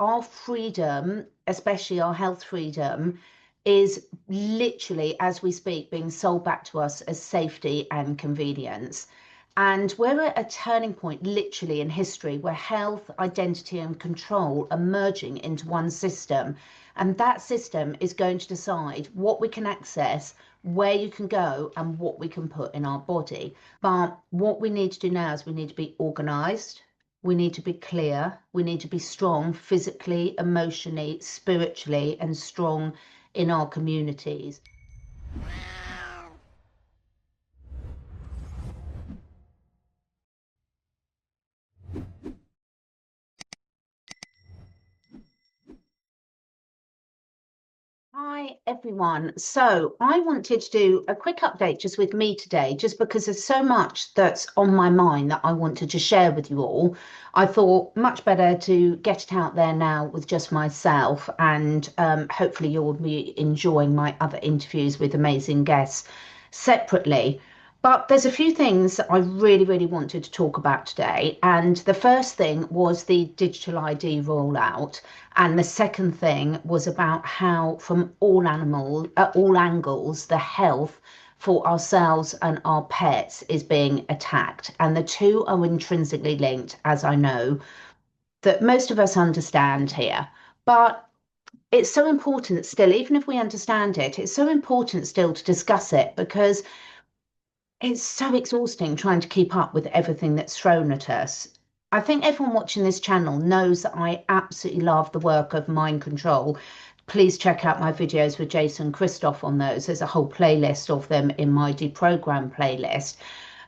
our freedom, especially our health freedom, is literally, as we speak, being sold back to us as safety and convenience. And we're at a turning point, literally, in history where health, identity, and control are merging into one system. And that system is going to decide what we can access, where you can go, and what we can put in our body. But what we need to do now is we need to be organized. We need to be clear. We need to be strong physically, emotionally, spiritually, and strong in our communities. Hi everyone. So I wanted to do a quick update just with me today, just because there's so much that's on my mind that I wanted to share with you all. I thought much better to get it out there now with just myself, and hopefully you'll be enjoying my other interviews with amazing guests separately. But there's a few things that I really wanted to talk about today. And the first thing was the digital ID rollout. And the second thing was about how, from all angles, the health for ourselves and our pets is being attacked. And the two are intrinsically linked, as I know that most of us understand here. But it's so important still, even if we understand it, it's so important still to discuss it, because it's so exhausting trying to keep up with everything that's thrown at us. I think everyone watching this channel knows that I absolutely love the work of mind control. Please check out my videos with Jason Christoph on those. There's a whole playlist of them in my deprogram playlist.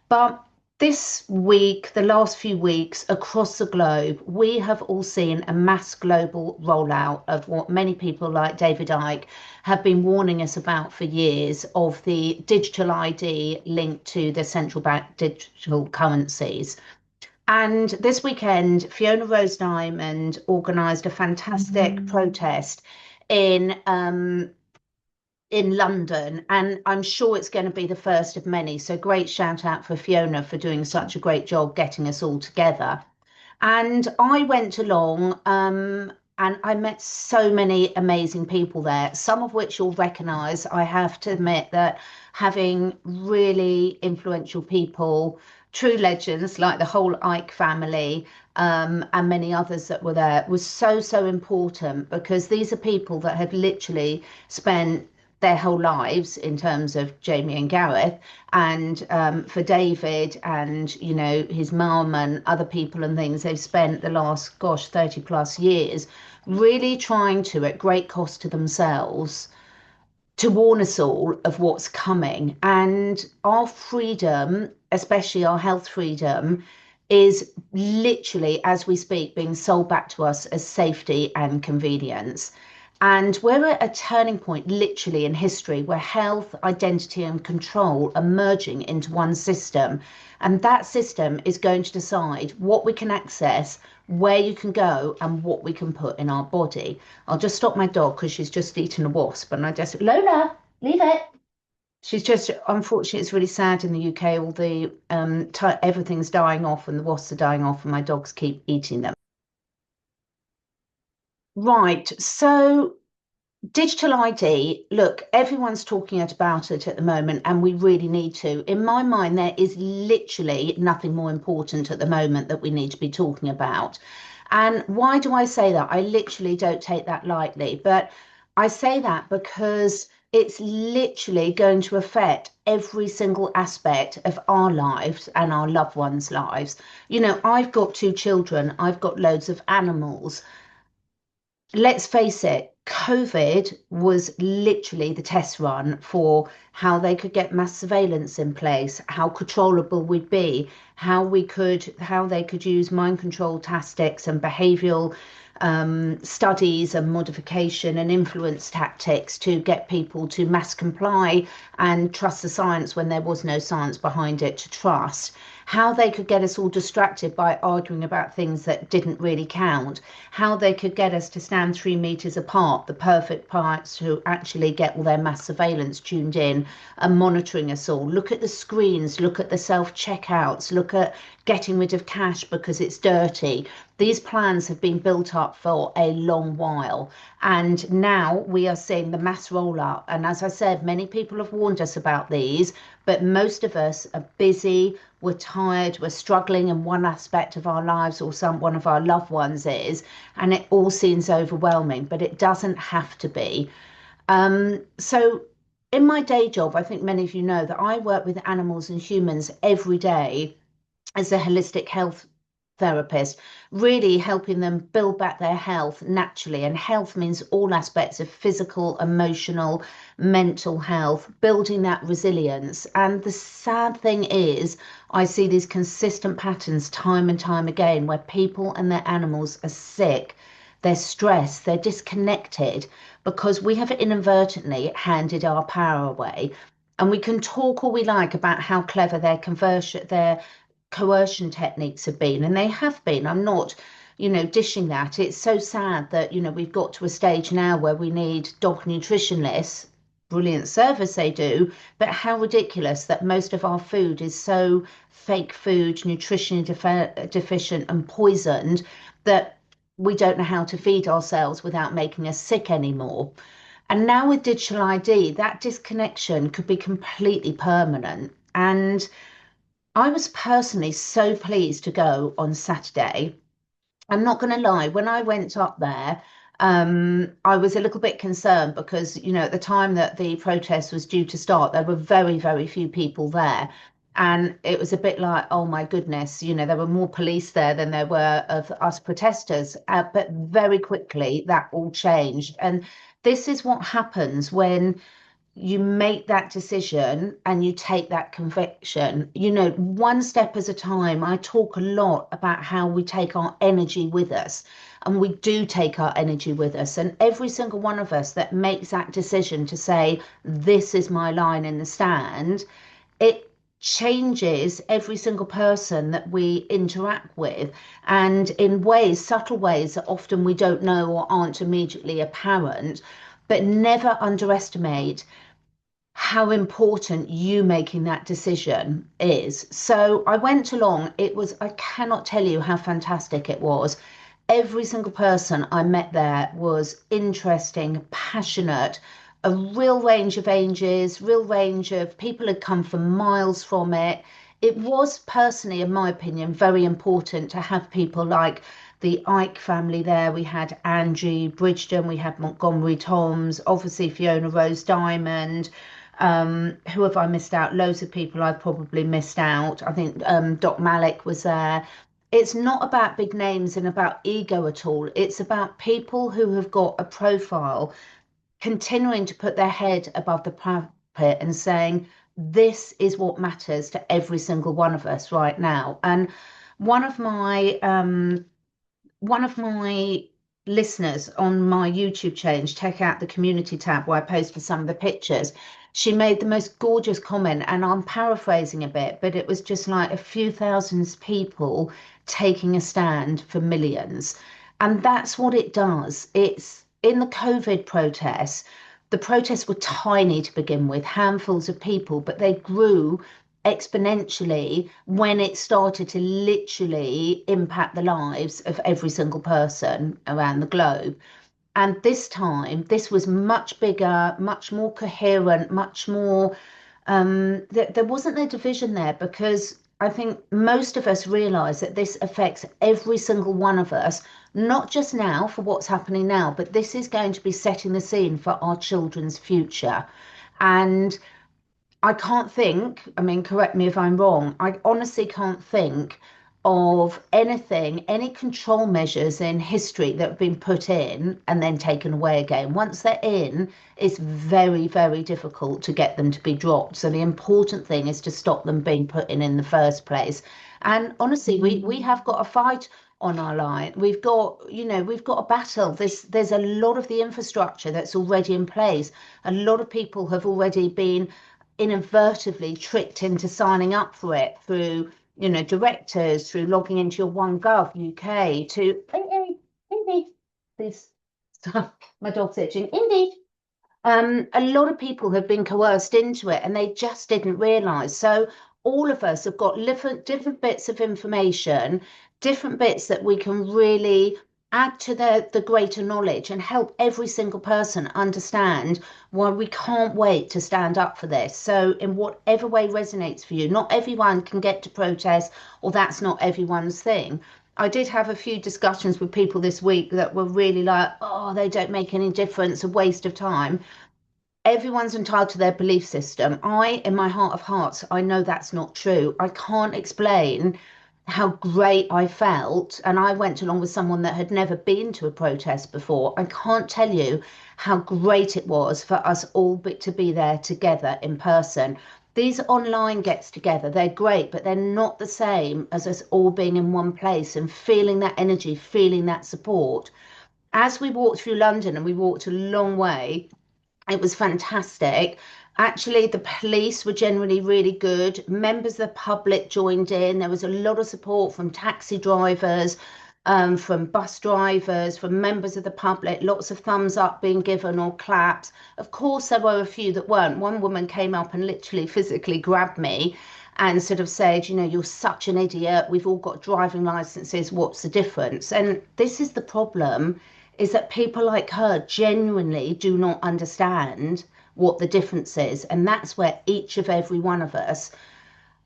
But this week, the last few weeks across the globe, we have all seen a mass global rollout of what many people like David Icke have been warning us about for years, of the digital ID linked to the central bank digital currencies. And this weekend, Fiona Rose Diamond organised a fantastic protest in in London, and I'm sure it's going to be the first of many. So great shout out for Fiona for doing such a great job getting us all together. And I went along, and I met so many amazing people there, some of which you'll recognise. I have to admit that having really influential people, true legends like the whole Ike family, and many others that were there, was so important, because these are people that have literally spent their whole lives, in terms of Jamie and Gareth, and for David and, you know, his mum and other people and things, they've spent the last, gosh, 30 plus years really trying to, at great cost to themselves, to warn us all of what's coming. And our freedom, especially our health freedom, is literally, as we speak, being sold back to us as safety and convenience. And we're at a turning point, literally, in history where health, identity, and control are merging into one system. And that system is going to decide what we can access, where you can go, and what we can put in our body. I'll just stop my dog because she's just eaten a wasp. And I just, Lola, leave it. She's just, unfortunately, it's really sad in the UK. All the everything's dying off and the wasps are dying off, and my dogs keep eating them. Right. So digital ID, look, everyone's talking about it at the moment, and we really need to. In my mind, there is literally nothing more important at the moment that we need to be talking about. And why do I say that? I literally don't take that lightly, but I say that because it's literally going to affect every single aspect of our lives and our loved ones' lives. You know, I've got two children, I've got loads of animals. Let's face it, COVID was literally the test run for how they could get mass surveillance in place, how controllable we'd be, how they could use mind control tactics and behavioral studies and modification and influence tactics to get people to mass comply and trust the science when there was no science behind it to trust. How they could get us all distracted by arguing about things that didn't really count, how they could get us to stand 3 meters apart, the perfect parts to actually get all their mass surveillance tuned in and monitoring us all. Look at the screens, look at the self checkouts, look at getting rid of cash because it's dirty. these plans have been built up for a long while. And now we are seeing the mass rollout. And as I said, many people have warned us about these, but most of us are busy, we're tired, we're struggling in one aspect of our lives, or one of our loved ones is, and it all seems overwhelming, but it doesn't have to be. So in my day job, I think many of you know that I work with animals and humans every day as a holistic health therapist, really helping them build back their health naturally. And health means all aspects of physical, emotional, mental health, building that resilience. And the sad thing is, I see these consistent patterns time and time again where people and their animals are sick. They're stressed, they're disconnected because we have inadvertently handed our power away. And we can talk all we like about how clever their coercion techniques have been, and they have been. I'm not, dishing that. It's so sad that, we've got to a stage now where we need dog nutritionalists, brilliant service they do, but how ridiculous that most of our food is so fake food, nutritionally deficient and poisoned that we don't know how to feed ourselves without making us sick anymore. And now with digital ID, that disconnection could be completely permanent. And I was personally so pleased to go on Saturday. I'm not going to lie, when I went up there, I was a little bit concerned because, at the time that the protest was due to start, there were very, very few people there. And it was a bit like, oh my goodness, there were more police there than there were of us protesters. But very quickly, that all changed. And this is what happens when you make that decision and you take that conviction, one step at a time. I talk a lot about how we take our energy with us, and we do take our energy with us. And every single one of us that makes that decision to say, this is my line in the stand, it changes every single person that we interact with, and in ways, subtle ways that often we don't know or aren't immediately apparent. But never underestimate how important you making that decision is. So I went along. I cannot tell you how fantastic it was. Every single person I met there was interesting, passionate, a real range of ages, real range of people had come from miles from it. It was personally, in my opinion, very important to have people like the Ike family there. We had Angie Bridgeton, we had Montgomery Toms, obviously Fiona Rose Diamond. Who have I missed out? Loads of people I've probably missed out. I think Doc Malik was there. It's not about big names and about ego at all. It's about people who have got a profile, continuing to put their head above the parapet and saying, this is what matters to every single one of us right now. And one of my one of my listeners on my YouTube change, check out the community tab where I posted some of the pictures. She made the most gorgeous comment, and I'm paraphrasing a bit, but it was just like a few thousand people taking a stand for millions. And that's what it does. It's in the COVID protests. The protests were tiny to begin with, handfuls of people, but they grew exponentially when it started to literally impact the lives of every single person around the globe. And this time, this was much bigger, much more coherent, much more. There wasn't a division there because I think most of us realize that this affects every single one of us, not just now for what's happening now, but this is going to be setting the scene for our children's future. And I can't think, I mean, correct me if I'm wrong, I honestly can't think of anything, any control measures in history that have been put in and then taken away again. Once they're in, it's very, very difficult to get them to be dropped. So the important thing is to stop them being put in the first place. And honestly, we have got a fight on our line. We've got a battle. There's a lot of the infrastructure that's already in place. A lot of people have already been inadvertently tricked into signing up for it through, directors, through logging into your OneGov UK to Indeed, please stop. My dog's itching. Indeed. A lot of people have been coerced into it and they just didn't realise. So all of us have got different bits of information different bits that we can really add to the greater knowledge and help every single person understand why we can't wait to stand up for this. So, in whatever way resonates for you, not everyone can get to protest, or that's not everyone's thing. I did have a few discussions with people this week that were really like, oh, they don't make any difference, a waste of time. Everyone's entitled to their belief system. In my heart of hearts, I know that's not true. I can't explain how great I felt. And I went along with someone that had never been to a protest before. I can't tell you how great it was for us all to be there together in person. These online gets together, they're great, but they're not the same as us all being in one place and feeling that energy, feeling that support. As we walked through London, and we walked a long way, it was fantastic. Actually, the police were generally really good. Members of the public joined in. There was a lot of support from taxi drivers, from bus drivers, from members of the public, lots of thumbs up being given or claps. Of course, there were a few that weren't. One woman came up and literally physically grabbed me and sort of said, you know, you're such an idiot. We've all got driving licenses. What's the difference? And this is the problem, is that people like her genuinely do not understand what the difference is. And that's where each of every one of us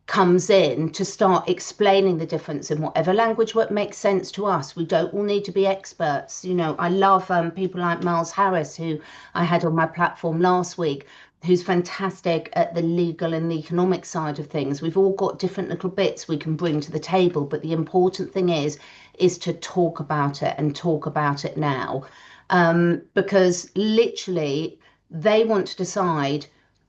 comes in to start explaining the difference in whatever language what makes sense to us. We don't all need to be experts. You know, I love people like Miles Harris, who I had on my platform last week, who's fantastic at the legal and the economic side of things. We've all got different little bits we can bring to the table, but the important thing is to talk about it and talk about it now. Because literally they want to decide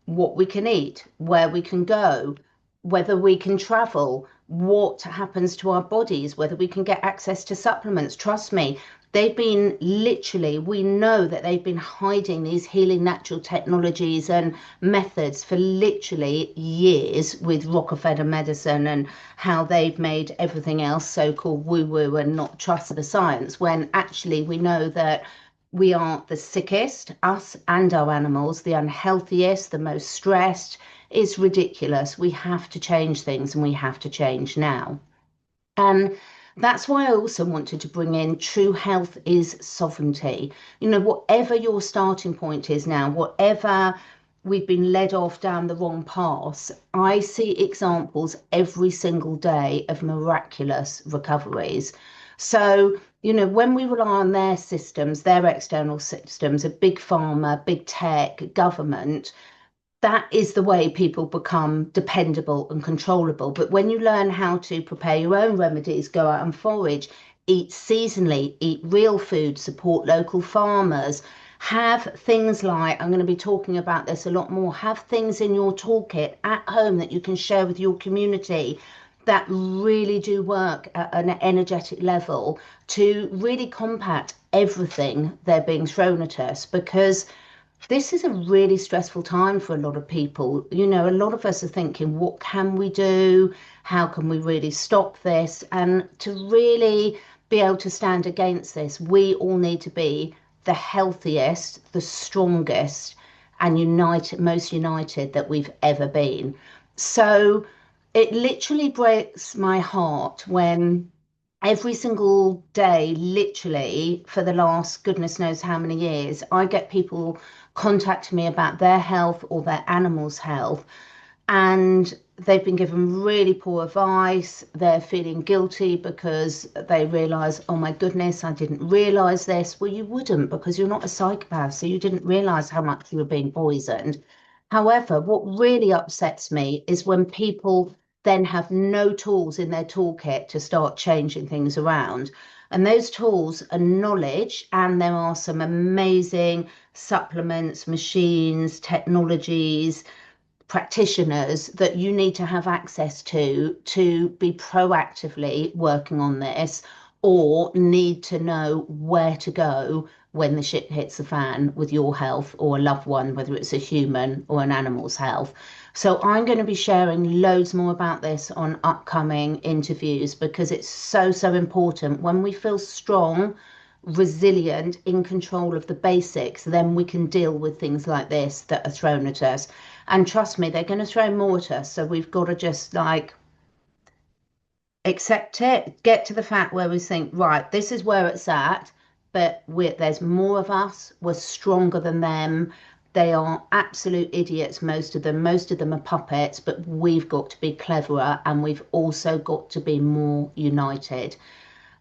what we can eat, where we can go, whether we can travel, what happens to our bodies, whether we can get access to supplements. Trust me, they've been literally, we know that they've been hiding these healing natural technologies and methods for literally years with Rockefeller medicine, and how they've made everything else so-called woo-woo and not trust the science, when actually we know that we are the sickest, us and our animals, the unhealthiest, the most stressed. Is ridiculous. We have to change things, and we have to change now. And that's why I also wanted to bring in true health is sovereignty. You know, whatever your starting point is now, whatever we've been led off down the wrong path, I see examples every single day of miraculous recoveries. So, you know, when we rely on their systems, their external systems, a big pharma, big tech, government, that is the way people become dependable and controllable. But when you learn how to prepare your own remedies, go out and forage, eat seasonally, eat real food, support local farmers, have things like, I'm going to be talking about this a lot more, have things in your toolkit at home that you can share with your community that really do work at an energetic level to really combat everything they're being thrown at us. Because this is a really stressful time for a lot of people. You know, a lot of us are thinking, what can we do? How can we really stop this? And to really be able to stand against this, we all need to be the healthiest, the strongest, and most united that we've ever been. So it literally breaks my heart when every single day, literally for the last goodness knows how many years, I get people contacting me about their health or their animals' health, and they've been given really poor advice. They're feeling guilty because they realize, oh my goodness, I didn't realize this. Well, you wouldn't, because you're not a psychopath, so you didn't realize how much you were being poisoned. However, what really upsets me is when people then have no tools in their toolkit to start changing things around. And those tools are knowledge, and there are some amazing supplements, machines, technologies, practitioners that you need to have access to be proactively working on this, or need to know where to go when the shit hits the fan with your health or a loved one, whether it's a human or an animal's health. So I'm going to be sharing loads more about this on upcoming interviews, because it's so, so important. When we feel strong, resilient, in control of the basics, then we can deal with things like this that are thrown at us. And trust me, they're going to throw more at us. So we've got to just like accept it, get to the fact where we think, right, this is where it's at, but there's more of us, we're stronger than them. They are absolute idiots, most of them. Most of them are puppets, but we've got to be cleverer and we've also got to be more united.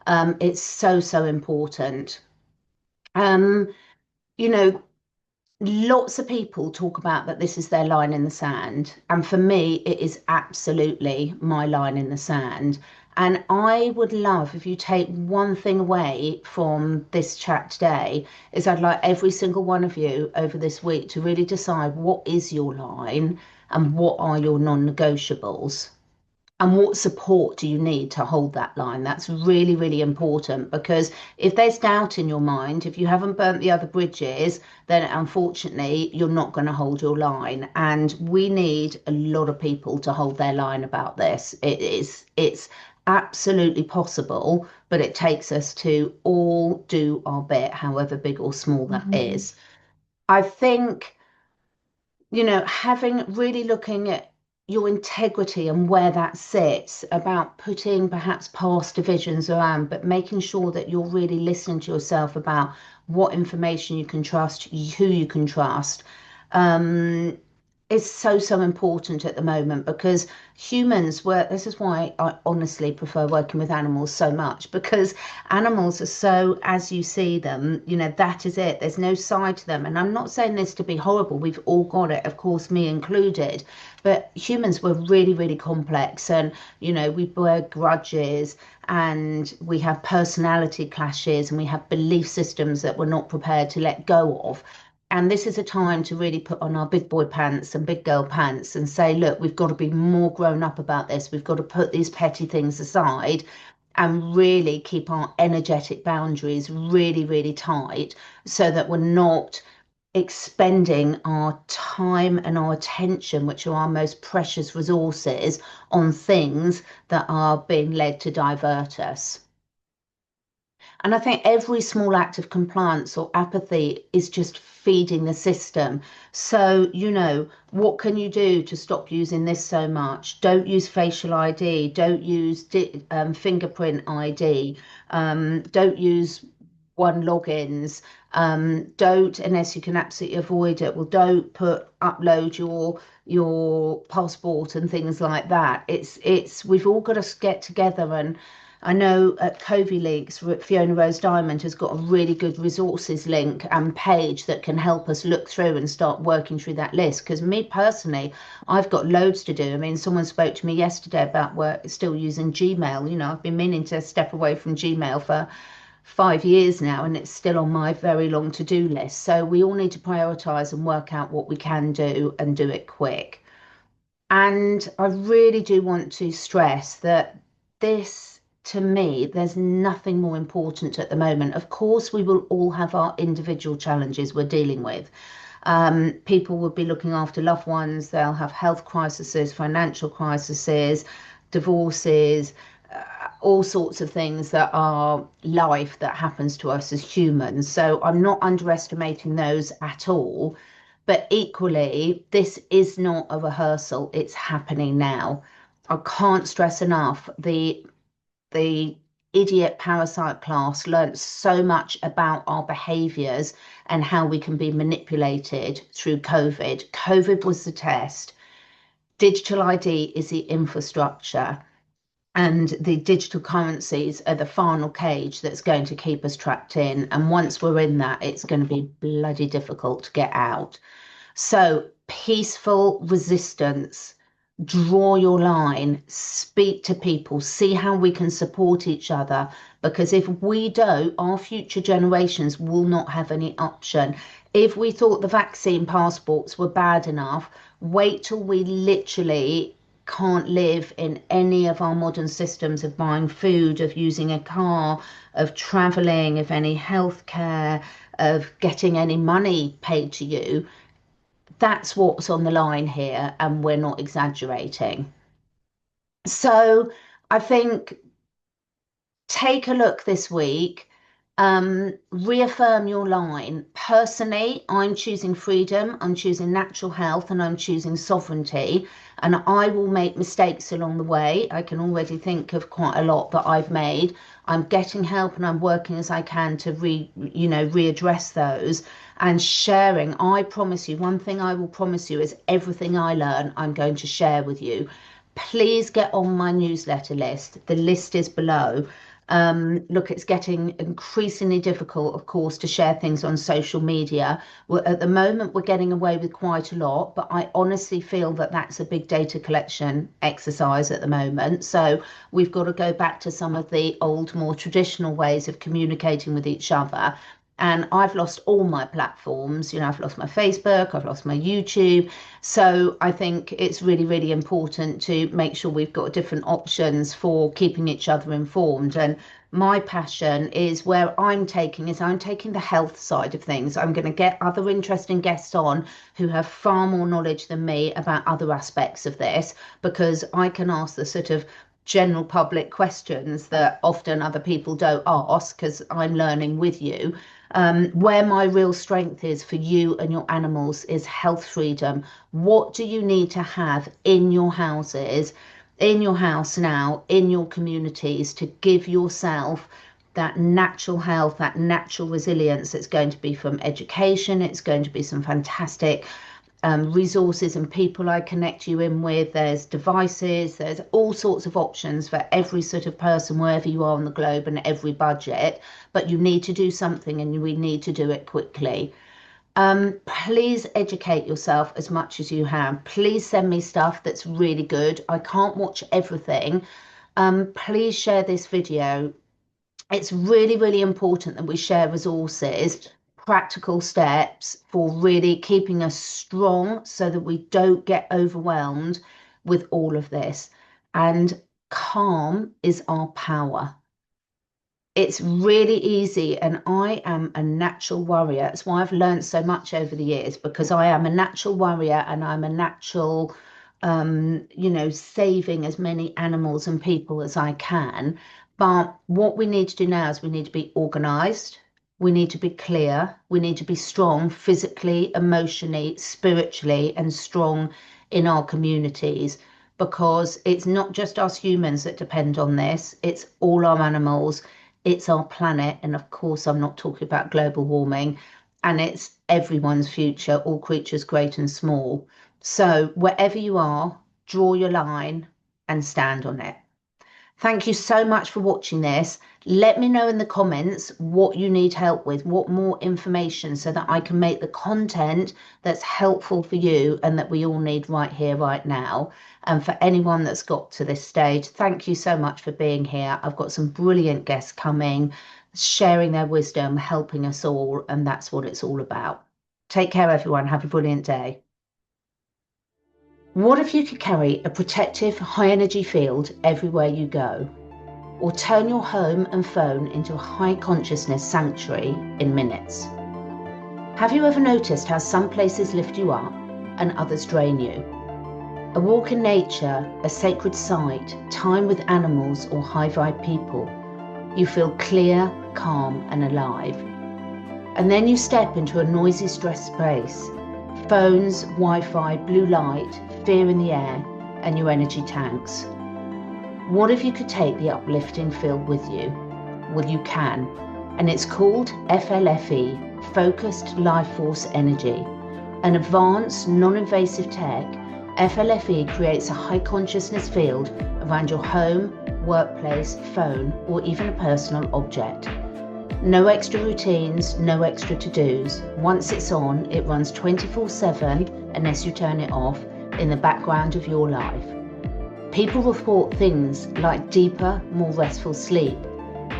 It's so, so important. Um, you know, Lots of people talk about that this is their line in the sand. And for me, it is absolutely my line in the sand. And I would love if you take one thing away from this chat today, is I'd like every single one of you over this week to really decide what is your line and what are your non-negotiables. And what support do you need to hold that line? That's really, really important because if there's doubt in your mind, if you haven't burnt the other bridges, then unfortunately you're not going to hold your line. And we need a lot of people to hold their line about this. It's absolutely possible, but it takes us to all do our bit, however big or small that is. I think having really looking at your integrity and where that sits about putting perhaps past divisions around, but making sure that you're really listening to yourself about what information you can trust, who you can trust. Um, is so, so important at the moment because humans were, this is why I honestly prefer working with animals so much because animals are so as you see them, that is it. There's no side to them. And I'm not saying this to be horrible. We've all got it, of course, me included. But humans were really, really complex. And, we bear grudges and we have personality clashes and we have belief systems that we're not prepared to let go of. And this is a time to really put on our big boy pants and big girl pants and say, look, we've got to be more grown up about this. We've got to put these petty things aside and really keep our energetic boundaries really, really tight so that we're not expending our time and our attention, which are our most precious resources, on things that are being led to divert us. And I think every small act of compliance or apathy is just feeding the system. So, what can you do to stop using this so much? Don't use facial ID. Don't use fingerprint ID. Don't use one logins. Don't, unless you can absolutely avoid it. Well, don't upload your passport and things like that. We've all got to get together. And I know at Covey Links, Fiona Rose Diamond has got a really good resources link and page that can help us look through and start working through that list. Because me personally, I've got loads to do. I mean, someone spoke to me yesterday about still using Gmail. I've been meaning to step away from Gmail for 5 years now, and it's still on my very long to-do list. So we all need to prioritize and work out what we can do and do it quick. And I really do want to stress that this, to me, there's nothing more important at the moment. Of course, we will all have our individual challenges we're dealing with. People will be looking after loved ones, they'll have health crises, financial crises, divorces, all sorts of things that are life that happens to us as humans. So I'm not underestimating those at all. But equally, this is not a rehearsal, it's happening now. I can't stress enough the idiot parasite class learnt so much about our behaviours and how we can be manipulated through COVID. COVID was the test. Digital ID is the infrastructure. And the digital currencies are the final cage that's going to keep us trapped in. And once we're in that, it's going to be bloody difficult to get out. So, peaceful resistance, draw your line, speak to people, see how we can support each other. Because if we don't, our future generations will not have any option. If we thought the vaccine passports were bad enough, wait till we literally can't live in any of our modern systems of buying food, of using a car, of traveling, of any healthcare, of getting any money paid to you. That's what's on the line here, and we're not exaggerating. So I think take a look this week, Reaffirm your line. Personally, I'm choosing freedom, I'm choosing natural health, and I'm choosing sovereignty. And I will make mistakes along the way. I can already think of quite a lot that I've made. I'm getting help and I'm working as I can to readdress those and sharing. I promise you, one thing I will promise you is everything I learn, I'm going to share with you. Please get on my newsletter list. The list is below. Look, it's getting increasingly difficult, of course, to share things on social media. At the moment, we're getting away with quite a lot, but I honestly feel that that's a big data collection exercise at the moment. So we've got to go back to some of the old, more traditional ways of communicating with each other. And I've lost all my platforms. I've lost my Facebook, I've lost my YouTube. So I think it's really, really important to make sure we've got different options for keeping each other informed. And my passion is I'm taking the health side of things. I'm going to get other interesting guests on who have far more knowledge than me about other aspects of this, because I can ask the sort of general public questions that often other people don't ask because I'm learning with you. Where my real strength is for you and your animals is health freedom. What do you need to have in your houses, in your house now, in your communities to give yourself that natural health, that natural resilience? It's going to be from education, it's going to be some fantastic resources and people I connect you in with. There's devices, there's all sorts of options for every sort of person wherever you are on the globe and every budget, but you need to do something and we need to do it quickly. Please educate yourself as much as you have. Please send me stuff that's really good. I can't watch everything. Please share this video. It's really, really important that we share resources, practical steps for really keeping us strong so that we don't get overwhelmed with all of this. And calm is our power. It's really easy, and I am a natural worrier. That's why I've learned so much over the years, because I am a natural worrier and I'm a natural, saving as many animals and people as I can. But what we need to do now is we need to be organized, we need to be clear, we need to be strong physically, emotionally, spiritually, and strong in our communities, because it's not just us humans that depend on this, it's all our animals, it's our planet. And of course, I'm not talking about global warming, and it's everyone's future, all creatures great and small. So wherever you are, draw your line and stand on it. Thank you so much for watching this. Let me know in the comments what you need help with, what more information, so that I can make the content that's helpful for you and that we all need right here, right now. And for anyone that's got to this stage, thank you so much for being here. I've got some brilliant guests coming, sharing their wisdom, helping us all, and that's what it's all about. Take care, everyone. Have a brilliant day. What if you could carry a protective, high-energy field everywhere you go? Or turn your home and phone into a high-consciousness sanctuary in minutes? Have you ever noticed how some places lift you up and others drain you? A walk in nature, a sacred site, time with animals or high-vibe people, you feel clear, calm and alive. And then you step into a noisy, stressed space. Phones, Wi-Fi, blue light, fear in the air, and your energy tanks. What if you could take the uplifting field with you? Well, you can, and it's called FLFE, Focused Life Force Energy. An advanced, non-invasive tech, FLFE creates a high consciousness field around your home, workplace, phone, or even a personal object. No extra routines, no extra to-dos. Once it's on, it runs 24/7 unless you turn it off, in the background of your life. People report things like deeper, more restful sleep,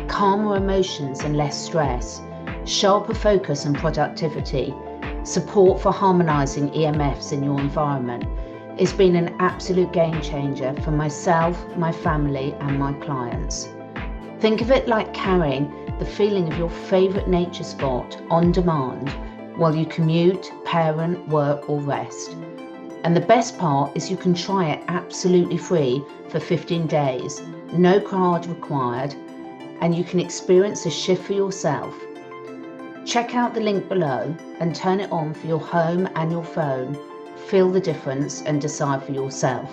calmer emotions and less stress, sharper focus and productivity, support for harmonizing EMFs in your environment. It's been an absolute game changer for myself, my family and my clients. Think of it like carrying the feeling of your favorite nature spot on demand while you commute, parent, work or rest. And the best part is you can try it absolutely free for 15 days, no card required. and you can experience a shift for yourself. Check out the link below and turn it on for your home and your phone. Feel the difference and decide for yourself.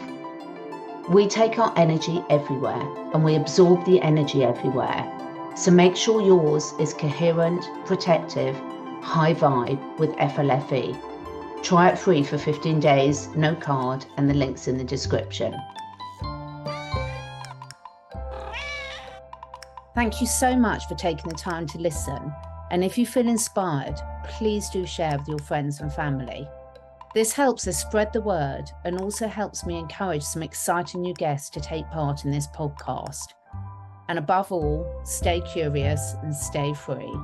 We take our energy everywhere and we absorb the energy everywhere. So make sure yours is coherent, protective, high vibe with FLFE. Try it free for 15 days, no card, and the link's in the description. Thank you so much for taking the time to listen. And if you feel inspired, please do share with your friends and family. This helps us spread the word and also helps me encourage some exciting new guests to take part in this podcast. And above all, stay curious and stay free.